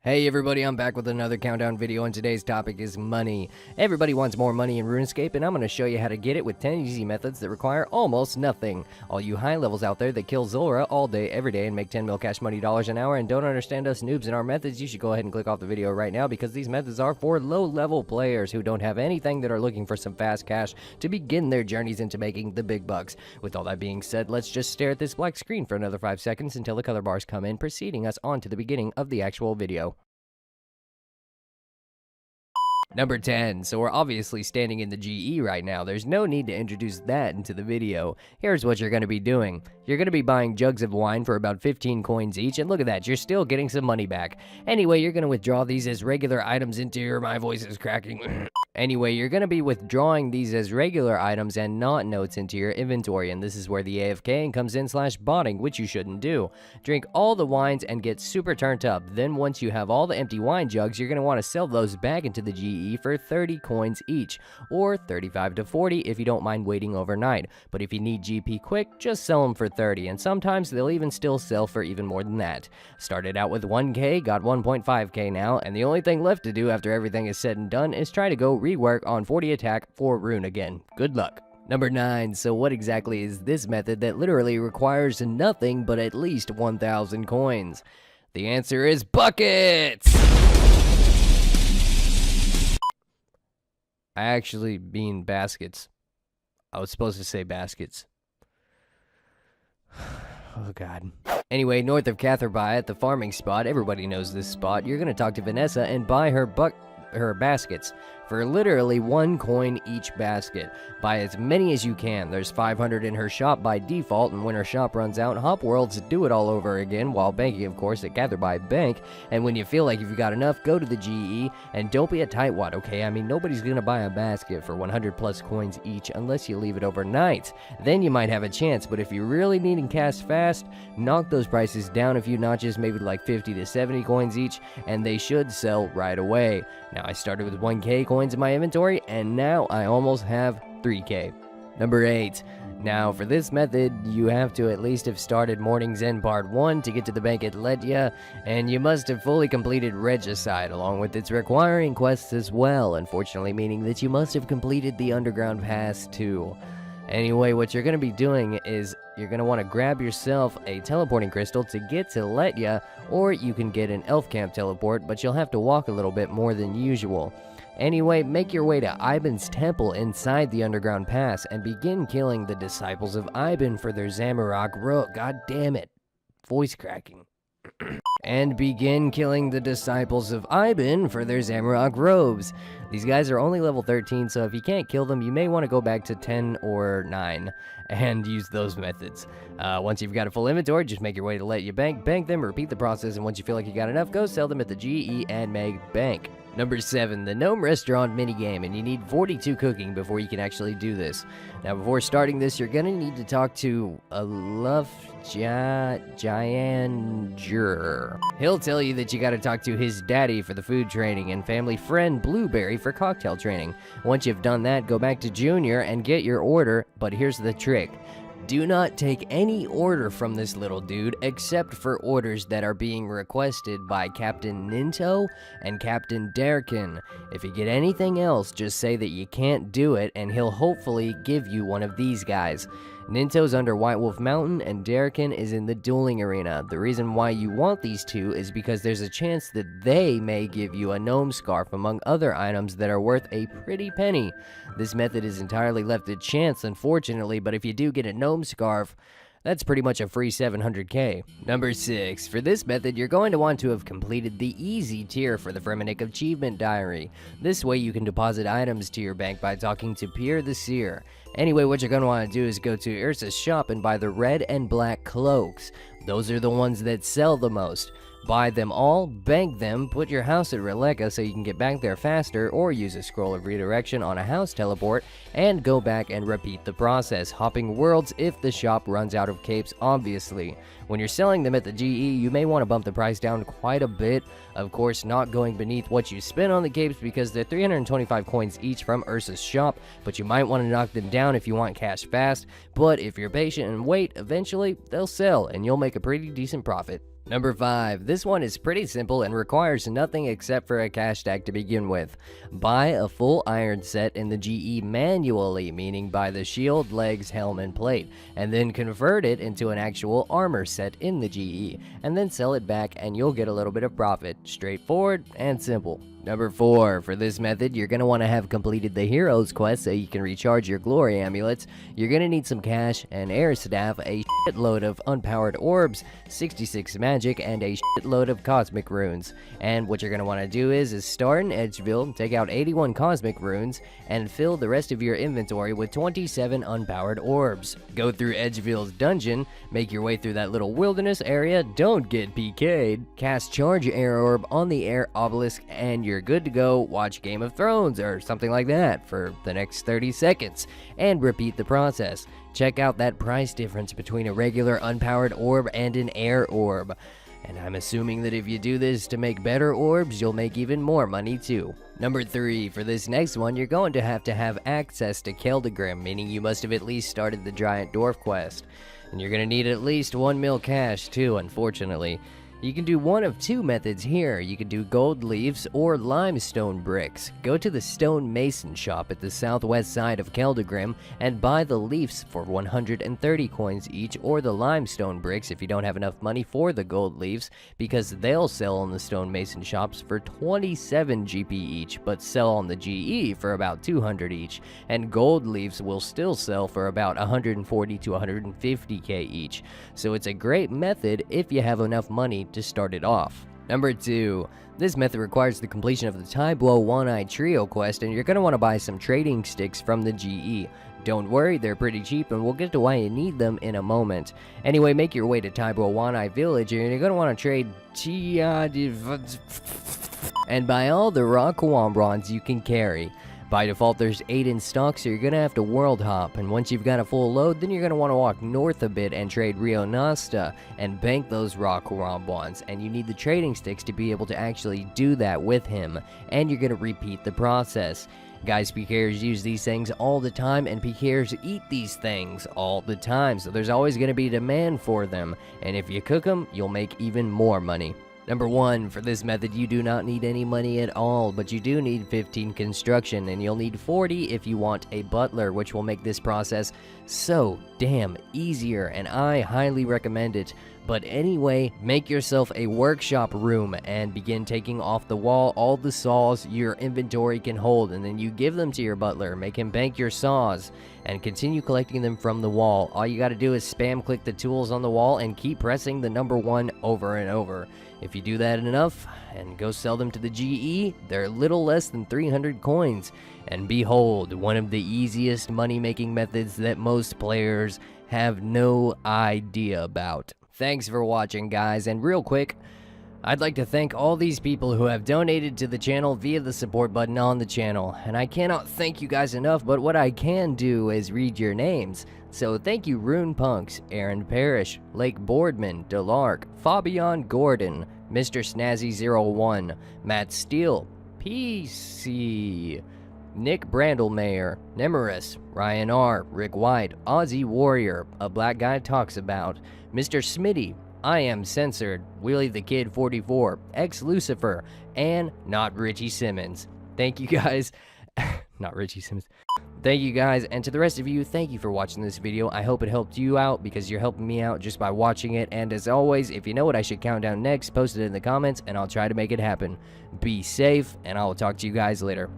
Hey everybody, I'm back with another countdown video, and today's topic is money. Everybody wants more money in RuneScape, and I'm going to show you how to get it with 10 easy methods that require almost nothing. All you high levels out there that kill Zora all day, every day, and make 10 mil cash money dollars an hour and don't understand us noobs and our methods, you should go ahead and click off the video right now, because these methods are for low level players who don't have anything that are looking for some fast cash to begin their journeys into making the big bucks. With all that being said, let's just stare at this black screen for another 5 seconds until the color bars come in, preceding us on to the beginning of the actual video. Number 10, so we're obviously standing in the GE right now. There's no need to introduce that into the video. Here's what you're going to be doing. You're going to be buying jugs of wine for about 15 coins each, and look at that, you're still getting some money back. Anyway, you're going to withdraw these as regular items into your... My voice is cracking. Anyway, you're going to be withdrawing these as regular items and not notes into your inventory, and this is where the AFK comes in /botting, which you shouldn't do. Drink all the wines and get super turned up. Then once you have all the empty wine jugs, you're going to want to sell those back into the GE for 30 coins each, or 35 to 40 if you don't mind waiting overnight. But if you need GP quick, just sell them for 30, and sometimes they'll even still sell for even more than that. Started out with 1k, got 1.5k now, and the only thing left to do after everything is said and done is try to go rework on 40 attack for Rune again. Good luck. Number 9, so what exactly is this method that literally requires nothing but at least 1,000 coins? The answer is buckets! I actually mean baskets. I was supposed to say baskets. Oh god. Anyway, north of Catherby at the farming spot, everybody knows this spot, you're gonna talk to Vanessa and buy her baskets for literally 1 coin each basket. Buy as many as you can. There's 500 in her shop by default, and when her shop runs out, hop worlds do it all over again, while banking, of course, at Catherby Bank. And when you feel like you've got enough, go to the GE, and don't be a tightwad, okay? I mean, nobody's gonna buy a basket for 100 plus coins each unless you leave it overnight. Then you might have a chance, but if you're really needing cash fast, knock those prices down a few notches, maybe like 50 to 70 coins each, and they should sell right away. Now, I started with 1k coins in my inventory, and now I almost have 3k. Number 8. Now, for this method, you have to at least have started Morning's End Part 1 to get to the bank at Letya, and you must have fully completed Regicide, along with its requiring quests as well, unfortunately meaning that you must have completed the Underground Pass too. Anyway, what you're going to be doing is you're going to want to grab yourself a teleporting crystal to get to Letya, or you can get an elf camp teleport, but you'll have to walk a little bit more than usual. Anyway, make your way to Iban's temple inside the Underground Pass and begin killing the disciples of Iban for their Zamorak robe. God damn it. Voice cracking. And begin killing the disciples of Iban for their Zamorak robes. These guys are only level 13, so if you can't kill them, you may want to go back to 10 or 9 and use those methods. Once you've got a full inventory, just make your way to Letya Bank, bank them, repeat the process, and once you feel like you got enough, go sell them at the GE and make bank. Number 7, the Gnome Restaurant minigame, and you need 42 cooking before you can actually do this. Now, before starting this, you're gonna need to talk to Aluf Gianger. He'll tell you that you gotta talk to his daddy for the food training and family friend Blueberry for cocktail training. Once you've done that, go back to Junior and get your order, but here's the trick. Do not take any order from this little dude except for orders that are being requested by Captain Ninto and Captain Derkin. If you get anything else, just say that you can't do it and he'll hopefully give you one of these guys. Ninto's under White Wolf Mountain and Derkin is in the dueling arena. The reason why you want these two is because there's a chance that they may give you a gnome scarf among other items that are worth a pretty penny. This method is entirely left to chance, unfortunately, but if you do get a gnome scarf, that's pretty much a free 700k. Number 6. For this method, you're going to want to have completed the easy tier for the Fremennik Achievement Diary. This way you can deposit items to your bank by talking to Pierre the Seer. Anyway, what you're going to want to do is go to Ursa's shop and buy the red and black cloaks. Those are the ones that sell the most. Buy them all, bank them, put your house at Releka so you can get back there faster, or use a scroll of redirection on a house teleport, and go back and repeat the process, hopping worlds if the shop runs out of capes, obviously. When you're selling them at the GE, you may want to bump the price down quite a bit, of course not going beneath what you spend on the capes because they're 325 coins each from Ursa's shop, but you might want to knock them down if you want cash fast, but if you're patient and wait, eventually they'll sell and you'll make a pretty decent profit. Number 5. This one is pretty simple and requires nothing except for a cash stack to begin with. Buy a full iron set in the GE manually, meaning buy the shield, legs, helm, and plate, and then convert it into an actual armor set in the GE, and then sell it back and you'll get a little bit of profit. Straightforward and simple. Number 4. For this method, you're going to want to have completed the Heroes quest so you can recharge your glory amulets. You're going to need some cash, an air staff, a shitload of unpowered orbs, 66 magic, and a shitload of cosmic runes. And what you're going to want to do is start in Edgeville, take out 81 cosmic runes, and fill the rest of your inventory with 27 unpowered orbs. Go through Edgeville's dungeon, make your way through that little wilderness area, don't get PK'd, cast Charge Air Orb on the air obelisk, and you're good to go. Watch Game of Thrones or something like that for the next 30 seconds, and repeat the process. Check out that price difference between a regular unpowered orb and an air orb. And I'm assuming that if you do this to make better orbs, you'll make even more money too. Number 3, for this next one, you're going to have access to Keldagrim, meaning you must have at least started the Giant Dwarf quest. And you're going to need at least 1 mil cash too, unfortunately. You can do one of 2 methods here. You can do gold leaves or limestone bricks. Go to the stone mason shop at the southwest side of Keldagrim and buy the leaves for 130 coins each, or the limestone bricks if you don't have enough money for the gold leaves, because they'll sell in the stone mason shops for 27 GP each, but sell on the GE for about 200 each, and gold leaves will still sell for about 140 to 150k each. So it's a great method if you have enough money to start it off. Number 2. This method requires the completion of the Tyblo One-Eye Trio quest, and you're going to want to buy some trading sticks from the GE. Don't worry, they're pretty cheap, and we'll get to why you need them in a moment. Anyway, make your way to Tyblo One-Eye Village, and you're going to want to trade and buy all the raw Kawambrons you can carry. By default, there's 8 in stock, so you're going to have to world hop, and once you've got a full load, then you're going to want to walk north a bit and trade Rio Nasta and bank those raw Kawambrons, and you need the trading sticks to be able to actually do that with him, and you're going to repeat the process. Guys, PKers use these things all the time, and PKers eat these things all the time, so there's always going to be demand for them, and if you cook them, you'll make even more money. Number 1, for this method, you do not need any money at all, but you do need 15 construction, and you'll need 40 if you want a butler, which will make this process so damn easier, and I highly recommend it. But anyway, make yourself a workshop room and begin taking off the wall all the saws your inventory can hold, and then you give them to your butler, make him bank your saws, and continue collecting them from the wall. All you gotta do is spam click the tools on the wall and keep pressing the number 1 over and over. If you do that enough and go sell them to the GE, they're little less than 300 coins. And behold, one of the easiest money-making methods that most players have no idea about. Thanks for watching, guys, and real quick, I'd like to thank all these people who have donated to the channel via the support button on the channel, and I cannot thank you guys enough, but what I can do is read your names. So thank you Rune Punks, Aaron Parrish, Lake Boardman, Delark, Fabian Gordon, Mr. Snazzy01, Matt Steele, PC, Nick Brandlemayer, Nemeris, Ryan R, Rick White, Aussie Warrior, A Black Guy Talks About, Mr. Smitty, I Am Censored, Willie the Kid 44, Ex Lucifer, and Not Richie Simmons. Thank you guys. Not Richie Simmons. Thank you guys, and to the rest of you, thank you for watching this video. I hope it helped you out, because you're helping me out just by watching it. And as always, if you know what I should count down next, post it in the comments, and I'll try to make it happen. Be safe, and I will talk to you guys later.